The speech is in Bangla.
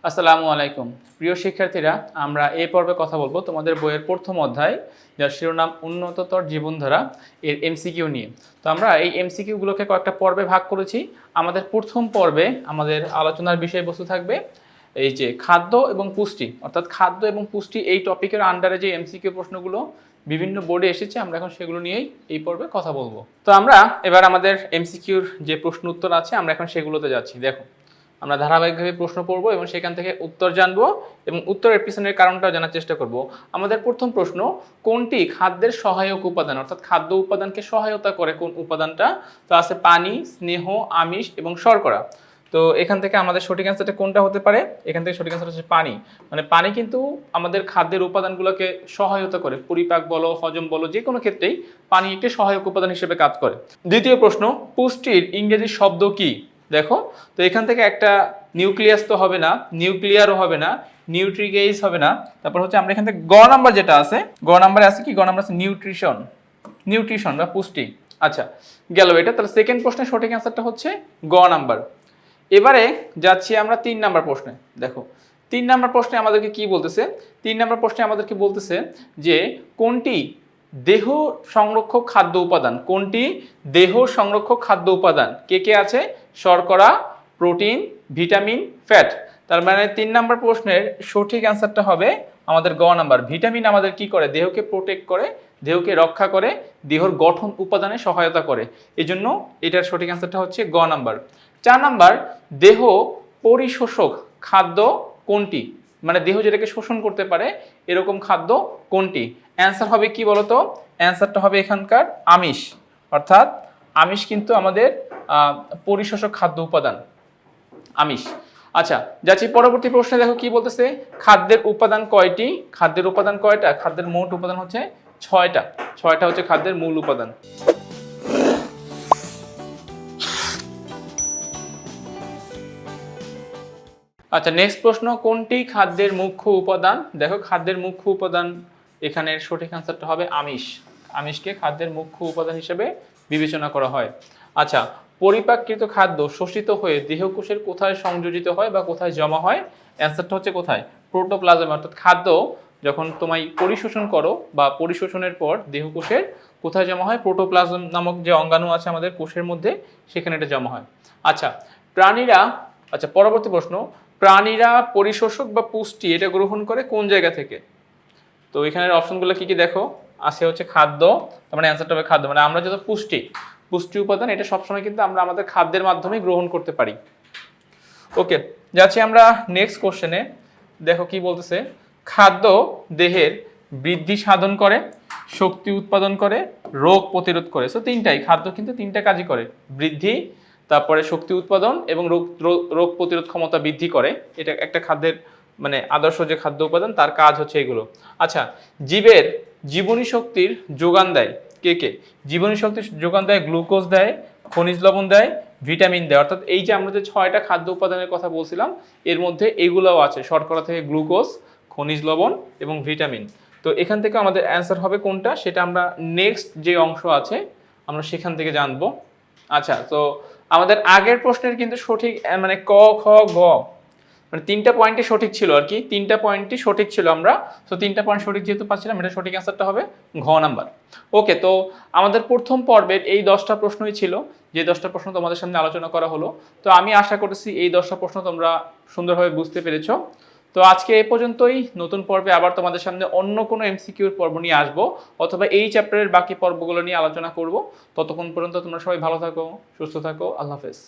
আসসালামু আলাইকুম প্রিয় শিক্ষার্থীরা, আমরা এই পর্বে কথা বলবো তোমাদের বইয়ের প্রথম অধ্যায় যার শিরোনাম উন্নততর জীবনধারা এর এমসিকিউ নিয়ে। তো আমরা এই এমসিকিউগুলোকে কয়েকটা পর্বে ভাগ করেছি। আমাদের প্রথম পর্বে আমাদের আলোচনার বিষয়বস্তু থাকবে এই যে খাদ্য এবং পুষ্টি, অর্থাৎ খাদ্য এবং পুষ্টি এই টপিকের আন্ডারে যে এমসিকিউ প্রশ্নগুলো বিভিন্ন বোর্ডে এসেছে আমরা এখন সেগুলো নিয়েই এই পর্বে কথা বলবো। তো আমরা এবার আমাদের এমসিকিউর যে প্রশ্ন উত্তর আছে আমরা এখন সেগুলোতে যাচ্ছি। দেখো, আমরা ধারাবাহিকভাবে প্রশ্ন পড়ব এবং সেখান থেকে উত্তর জানবো এবং উত্তরের পিছনের কারণটাও জানার চেষ্টা করব। আমাদের প্রথম প্রশ্ন, কোনটি খাদ্যের সহায়ক উপাদান, অর্থাৎ খাদ্য উপাদানকে সহায়তা করে কোন উপাদানটা? তো আছে পানি, স্নেহ, আমিষ এবং শর্করা। তো এখান থেকে আমাদের সঠিক অ্যান্সারটা কোনটা হতে পারে? এখান থেকে সঠিক অ্যান্সার হচ্ছে পানি। মানে পানি কিন্তু আমাদের খাদ্যের উপাদানগুলোকে সহায়তা করে, পরিপাক বলো, হজম বলো, যে কোনো ক্ষেত্রেই পানি একটি সহায়ক উপাদান হিসেবে কাজ করে। দ্বিতীয় প্রশ্ন, পুষ্টির ইংরেজি শব্দ কি? দেখো, তো এখান থেকে একটা নিউক্লিয়াস তো হবে না, নিউক্লিয়ারও হবে না, নিউট্রিগেইজ হবে না। তারপর হচ্ছে আমরা এখান থেকে গ নাম্বার যেটা আছে, গ নাম্বারে আছে কি? গ নাম্বার আছে নিউট্রিশন, নিউট্রিশন বা পুষ্টি। আচ্ছা, গেল এটা। তাহলে সেকেন্ড প্রশ্নের সঠিক অ্যান্সারটা হচ্ছে গ নাম্বার। এবারে যাচ্ছি আমরা 3 নাম্বার প্রশ্নে। দেখো, 3 নাম্বার প্রশ্নে আমাদেরকে কি বলতেছে? 3 নাম্বার প্রশ্নে আমাদেরকে বলতেছে যে কোনটি দেহ সংরক্ষক খাদ্য উপাদান? কোনটি দেহ সংরক্ষক খাদ্য উপাদান? কে কে আছে? শর্করা, প্রোটিন, ভিটামিন, ফ্যাট। তার মানে 3 নাম্বার প্রশ্নের সঠিক অ্যান্সারটা হবে আমাদের গ নাম্বার। ভিটামিন আমাদের কি করে? দেহকে প্রোটেক্ট করে, দেহকে রক্ষা করে, দেহর গঠন উপাদানে সহায়তা করে। এজন্য এটার সঠিক অ্যান্সারটা হচ্ছে গ নাম্বার। 4 নাম্বার, দেহ পরিশোষক খাদ্য কোনটি? মানে দেহ যেটাকে শোষণ করতে পারে এরকম খাদ্য কোনটি? অ্যান্সার হবে কি বলতো? অ্যান্সারটা হবে এখানকার আমিষ। অর্থাৎ আমিষ কিন্তু আমাদের পরিশোষক খাদ্য উপাদান, আমিষ। আচ্ছা, যাচ্ছি পরবর্তী প্রশ্নে। দেখো কি বলতেছে, খাদ্যের উপাদান কয়টি? খাদ্যের উপাদান কয়টা? খাদ্যের মোট উপাদান হচ্ছে 6টা। 6টা হচ্ছে খাদ্যের মূল উপাদান। আচ্ছা, নেক্সট প্রশ্ন, কোনটি খাদ্যের মুখ্য উপাদান? দেখো, খাদ্যের মুখ্য উপাদান এখানের সঠিক অ্যান্সারটা হবে আমিষ। আমিষকে খাদ্যের মুখ্য উপাদান হিসেবে বিবেচনা করা হয়। আচ্ছা, পরিপাককৃত খাদ্য শোষিত হয়ে দেহকোষের কোথায় সংযোজিত হয় বা কোথায় জমা হয়? অ্যান্সারটা হচ্ছে কোথায়? প্রোটোপ্লাজমে। অর্থাৎ খাদ্য যখন তোমায় পরিশোষণ করো বা পরিশোষণের পর দেহকোষের কোথায় জমা হয়? প্রোটোপ্লাজম নামক যে অঙ্গাণু আছে আমাদের কোষের মধ্যে, সেখানে এটা জমা হয়। আচ্ছা, প্রাণীরা, আচ্ছা পরবর্তী প্রশ্ন, প্রাণীরা পরিশোষক বা পুষ্টি এটা গ্রহণ করে কোন জায়গা থেকে? তো এখানের অপশনগুলো কি কি দেখো, আছে হচ্ছে খাদ্য। তার মানে অ্যান্সারটা হবে খাদ্য। মানে আমরা যত পুষ্টি উপাদান এটা সবসময় কিন্তু আমরা আমাদের খাদ্যের মাধ্যমে গ্রহণ করতে পারি। ওকে, যাচ্ছি আমরা নেক্সট কোশ্চেনে। দেখো কি বলতেছে, খাদ্য দেহের বৃদ্ধি সাধন করে, শক্তি উৎপাদন করে, রোগ প্রতিরোধ করে। সো তিনটাই, খাদ্য কিন্তু তিনটা কাজই করে, বৃদ্ধি, তারপরে শক্তি উৎপাদন এবং রোগ প্রতিরোধ ক্ষমতা বৃদ্ধি করে। এটা একটা খাদ্যের মানে আদর্শ যে খাদ্য উপাদান তার কাজ হচ্ছে এগুলো। আচ্ছা, জীবের জীবনী শক্তির যোগান দেয় কে কে? জীবনী শক্তির যোগান দেয় গ্লুকোজ দেয়, খনিজ লবণ দেয়, ভিটামিন দেয়। অর্থাৎ এই যে আমরা যে 6টা খাদ্য উপাদানের কথা বলছিলাম এর মধ্যে এগুলোও আছে, শর্করা থেকে গ্লুকোজ, খনিজ লবণ এবং ভিটামিন। তো এখান থেকে আমাদের অ্যান্সার হবে কোনটা সেটা আমরা নেক্সট যে অংশ আছে আমরা সেখান থেকে জানবো। আচ্ছা, তো আমাদের আগের প্রশ্নের কিন্তু সঠিক মানে ক খ গ মানে 3টা পয়েন্টই সঠিক ছিল আর কি, 3টা পয়েন্টই সঠিক ছিল আমরা। তো 3টা পয়েন্ট সঠিক যেহেতু পাচ্ছিলাম, এটা সঠিক অ্যান্সারটা হবে ঘ নাম্বার। ওকে, তো আমাদের প্রথম পর্বের এই 10টা প্রশ্নই ছিল, যে 10টা প্রশ্ন তোমাদের সামনে আলোচনা করা হলো। তো আমি আশা করছি এই 10টা প্রশ্ন তোমরা সুন্দরভাবে বুঝতে পেরেছো। তো আজকে এই পর্যন্তই। নতুন পর্বে আবার তোমাদের সামনে অন্য কোনো এমসিকিউর পর্ব নিয়ে আসবো, অথবা এই চ্যাপ্টারের বাকি পর্বগুলো নিয়ে আলোচনা করব। ততক্ষণ পর্যন্ত তোমরা সবাই ভালো থাকো, সুস্থ থাকো। আল্লাহ হাফেজ।